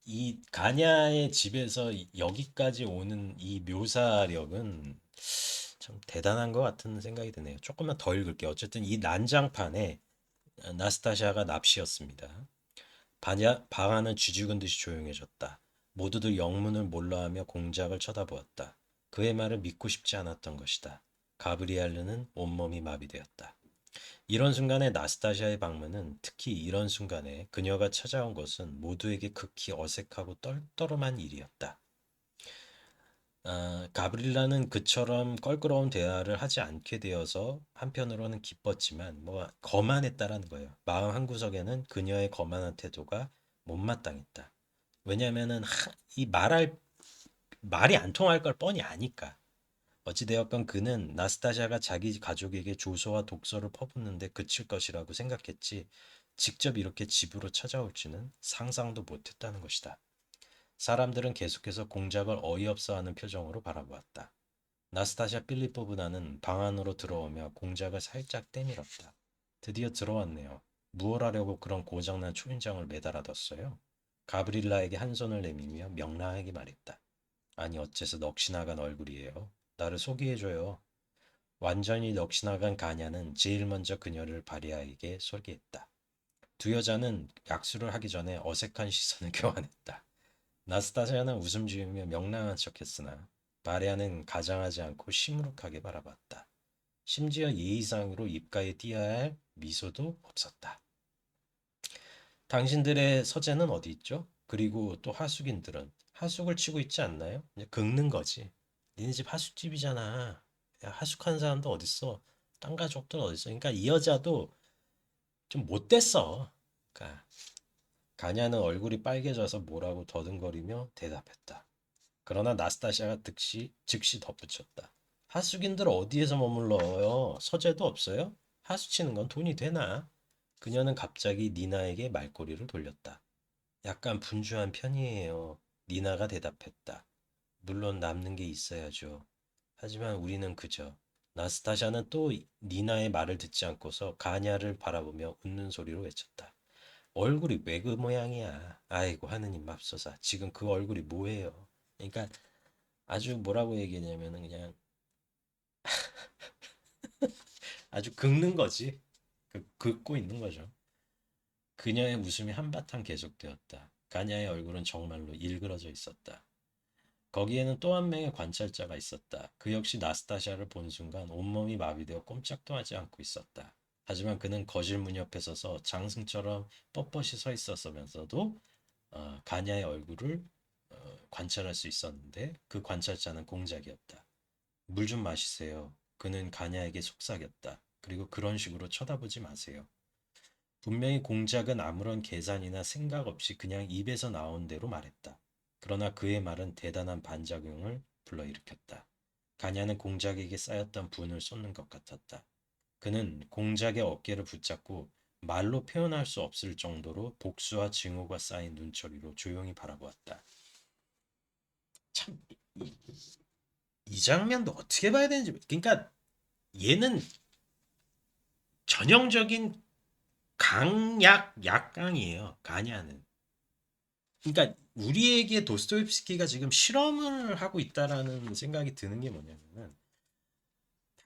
이 가냐의 집에서 여기까지 오는 이 묘사력은 참 대단한 것 같은 생각이 드네요. 조금만 더 읽을게요. 어쨌든 이 난장판에 나스타샤가 납시였습니다. 방 안은 쥐죽은 듯이 조용해졌다. 모두들 영문을 몰라하며 공작을 쳐다보았다. 그의 말을 믿고 싶지 않았던 것이다. 가브리엘르는 온몸이 마비되었다. 이런 순간에 나스타샤의 방문은, 특히 이런 순간에 그녀가 찾아온 것은 모두에게 극히 어색하고 떨떠름한 일이었다. 가브릴라는 그처럼 껄끄러운 대화를 하지 않게 되어서 한편으로는 기뻤지만 뭐 거만했다라는 거예요. 마음 한구석에는 그녀의 거만한 태도가 못마땅했다. 왜냐하면은 이 말이 안 통할 걸 뻔히 아니까. 어찌되었건 그는 나스타샤가 자기 가족에게 조서와 독서를 퍼붓는데 그칠 것이라고 생각했지, 직접 이렇게 집으로 찾아올지는 상상도 못했다는 것이다. 사람들은 계속해서 공작을 어이없어하는 표정으로 바라보았다. 나스타샤 필리포브나는 방 안으로 들어오며 공작을 살짝 때밀었다. 드디어 들어왔네요. 무얼 하려고 그런 고장난 초인장을 매달아뒀어요? 가브릴라에게 한 손을 내밀며 명랑하게 말했다. 아니 어째서 넋이 나간 얼굴이에요. 나를 소개해줘요. 완전히 넋이 나간 가냐는 제일 먼저 그녀를 바리아에게 소개했다. 두 여자는 약수를 하기 전에 어색한 시선을 교환했다. 나스타샤는 웃음 지으며 명랑한 척했으나 바리아는 가장하지 않고 시무룩하게 바라봤다. 심지어 예의상으로 입가에 띄어야 할 미소도 없었다. 당신들의 서재는 어디 있죠? 그리고 또 하숙인들은 하숙을 치고 있지 않나요? 이제 긁는 거지. 니네 집 하숙집이잖아. 야, 하숙하는 사람도 어딨어? 딴 가족들 어딨어? 그러니까 이 여자도 좀 못됐어. 그러니까 가냐는 얼굴이 빨개져서 뭐라고 더듬거리며 대답했다. 그러나 나스타샤가 즉시 덧붙였다. 하숙인들 어디에서 머물러요? 서재도 없어요? 하숙치는 건 돈이 되나? 그녀는 갑자기 니나에게 말꼬리를 돌렸다. 약간 분주한 편이에요. 니나가 대답했다. 물론 남는 게 있어야죠. 하지만 우리는 그저. 나스타샤는 또 니나의 말을 듣지 않고서 가냐를 바라보며 웃는 소리로 외쳤다. 얼굴이 왜 그 모양이야? 아이고 하느님 맙소사. 지금 그 얼굴이 뭐예요? 그러니까 아주 뭐라고 얘기하냐면은 그냥 아주 긁는 거지. 긁고 있는 거죠. 그녀의 웃음이 한바탕 계속되었다. 가냐의 얼굴은 정말로 일그러져 있었다. 거기에는 또 한 명의 관찰자가 있었다. 그 역시 나스타샤를 본 순간 온몸이 마비되어 꼼짝도 하지 않고 있었다. 하지만 그는 거실 문 옆에 서서 장승처럼 뻣뻣이 서 있었으면서도 가냐의 얼굴을 관찰할 수 있었는데, 그 관찰자는 공작이었다. 물 좀 마시세요. 그는 가냐에게 속삭였다. 그리고 그런 식으로 쳐다보지 마세요. 분명히 공작은 아무런 계산이나 생각 없이 그냥 입에서 나온 대로 말했다. 그러나 그의 말은 대단한 반작용을 불러일으켰다. 가냐는 공작에게 쌓였던 분을 쏟는 것 같았다. 그는 공작의 어깨를 붙잡고 말로 표현할 수 없을 정도로 복수와 증오가 쌓인 눈초리로 조용히 바라보았다. 참, 이 장면도 어떻게 봐야 되는지. 그러니까 얘는 전형적인 약강이에요. 가냐는. 그러니까 우리에게 도스토옙스키가 지금 실험을 하고 있다라는 생각이 드는 게 뭐냐면은,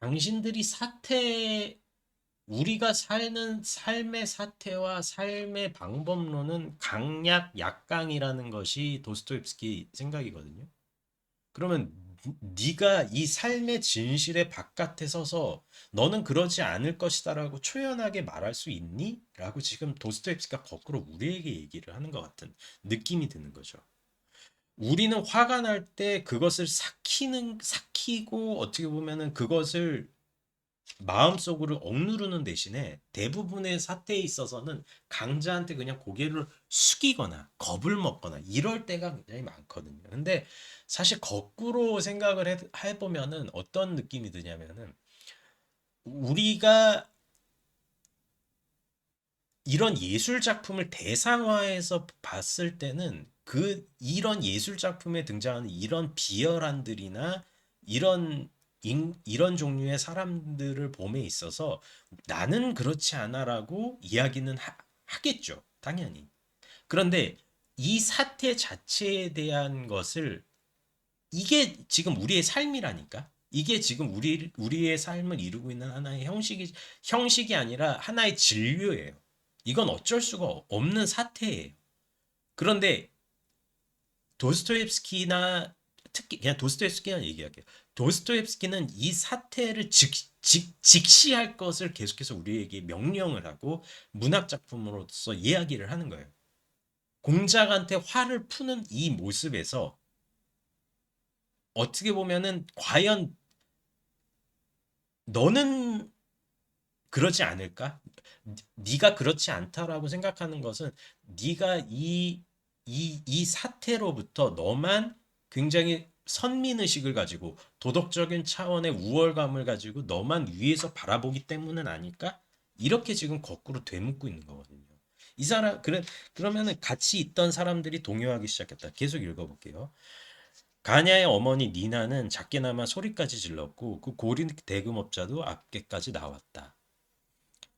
당신들이 사태 우리가 사는 삶의 사태와 삶의 방법론은 강약 약강이라는 것이 도스토옙스키 생각이거든요. 그러면 네가 이 삶의 진실의 바깥에 서서 너는 그러지 않을 것이다라고 초연하게 말할 수 있니? 라고 지금 도스토옙스키가 거꾸로 우리에게 얘기를 하는 것 같은 느낌이 드는 거죠. 우리는 화가 날 때 그것을 삭히고 어떻게 보면은 그것을 마음속으로 억누르는 대신에 대부분의 사태에 있어서는 강자한테 그냥 고개를 숙이거나 겁을 먹거나 이럴 때가 굉장히 많거든요. 근데 사실 거꾸로 생각을 해보면은 어떤 느낌이 드냐면은 우리가 이런 예술 작품을 대상화해서 봤을 때는 이런 예술 작품에 등장하는 이런 비열한들이나 이런 이런 종류의 사람들을 봄에 있어서 나는 그렇지 않아라고 이야기는 하겠죠. 당연히. 그런데 이 사태 자체에 대한 것을 이게 지금 우리의 삶이라니까. 이게 지금 우리의 삶을 이루고 있는 하나의 형식이 아니라 하나의 진료예요. 이건 어쩔 수가 없는 사태예요. 그런데 도스토옙스키나 특히 그냥 도스토옙스키만 얘기할게요. 도스토옙스키는 이 사태를 직시할 것을 계속해서 우리에게 명령을 하고 문학 작품으로서 이야기를 하는 거예요. 공작한테 화를 푸는 이 모습에서 어떻게 보면은 과연 너는 그러지 않을까? 네가 그렇지 않다라고 생각하는 것은 네가 이 사태로부터 너만 굉장히 선민의식을 가지고 도덕적인 차원의 우월감을 가지고 너만 위에서 바라보기 때문은 아닐까? 이렇게 지금 거꾸로 되묻고 있는 거거든요. 그러면은 같이 있던 사람들이 동요하기 시작했다. 계속 읽어볼게요. 가냐의 어머니 니나는 작게나마 소리까지 질렀고 그 고리 대금업자도 앞에까지 나왔다.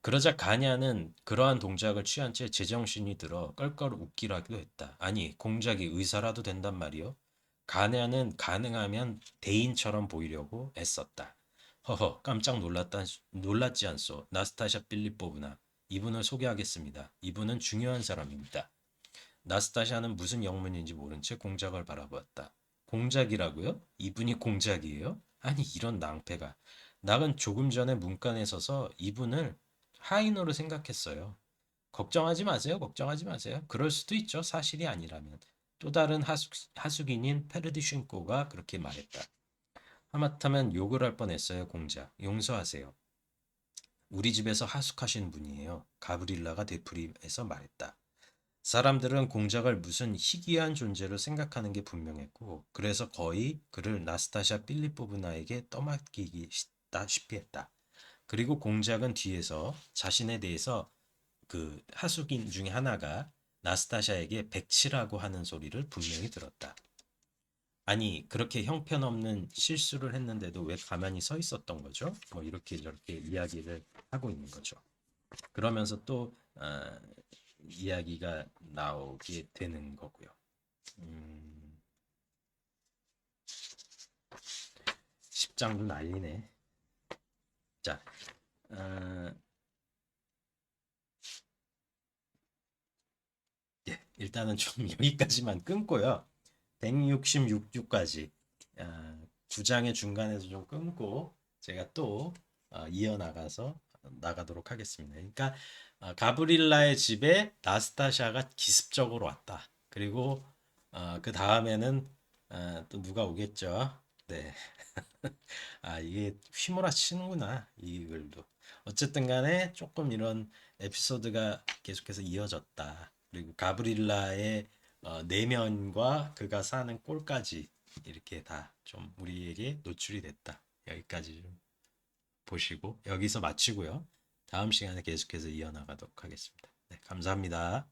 그러자 가냐는 그러한 동작을 취한 채 제정신이 들어 껄껄 웃기라도 했다. 아니, 공작이 의사라도 된단 말이요. 가냐는 가능하면 대인처럼 보이려고 애썼다. 허허, 깜짝 놀랐지 않소. 나스타샤 필리포브나. 이분을 소개하겠습니다. 이분은 중요한 사람입니다. 나스타샤는 무슨 영문인지 모른 채 공작을 바라보았다. 공작이라고요? 이분이 공작이에요? 아니 이런 낭패가. 낙은 조금 전에 문간에 서서 이분을 하인으로 생각했어요. 걱정하지 마세요. 걱정하지 마세요. 그럴 수도 있죠. 사실이 아니라면. 또 다른 하숙인인 페르디슌코가 그렇게 말했다. 하마터면 욕을 할 뻔했어요. 공작. 용서하세요. 우리 집에서 하숙하신 분이에요. 가브릴라가 되풀이해서 말했다. 사람들은 공작을 무슨 희귀한 존재로 생각하는 게 분명했고 그래서 거의 그를 나스타샤 필리포브나에게 떠맡기다시피 했다. 그리고 공작은 뒤에서 자신에 대해서 그 하숙인 중에 하나가 나스타샤에게 백치라고 하는 소리를 분명히 들었다. 아니 그렇게 형편없는 실수를 했는데도 왜 가만히 서 있었던 거죠? 뭐 이렇게 저렇게 이야기를 하고 있는 거죠. 그러면서 또 이야기가 나오게 되는 거고요. 10장도 난리네. 자, 어, 예, 일단은 좀 여기까지만 끊고요. 166주까지 9장의 중간에서 좀 끊고 제가 또 이어나가서 나가도록 하겠습니다. 그러니까 가브릴라의 집에 나스타샤가 기습적으로 왔다. 그리고 그 다음에는 또 누가 오겠죠? 네. 이게 휘몰아치는구나 이 글도. 어쨌든 간에 조금 이런 에피소드가 계속해서 이어졌다. 그리고 가브릴라의 내면과 그가 사는 꼴까지 이렇게 다 좀 우리에게 노출이 됐다. 여기까지 좀 보시고 여기서 마치고요. 다음 시간에 계속해서 이어나가도록 하겠습니다. 네, 감사합니다.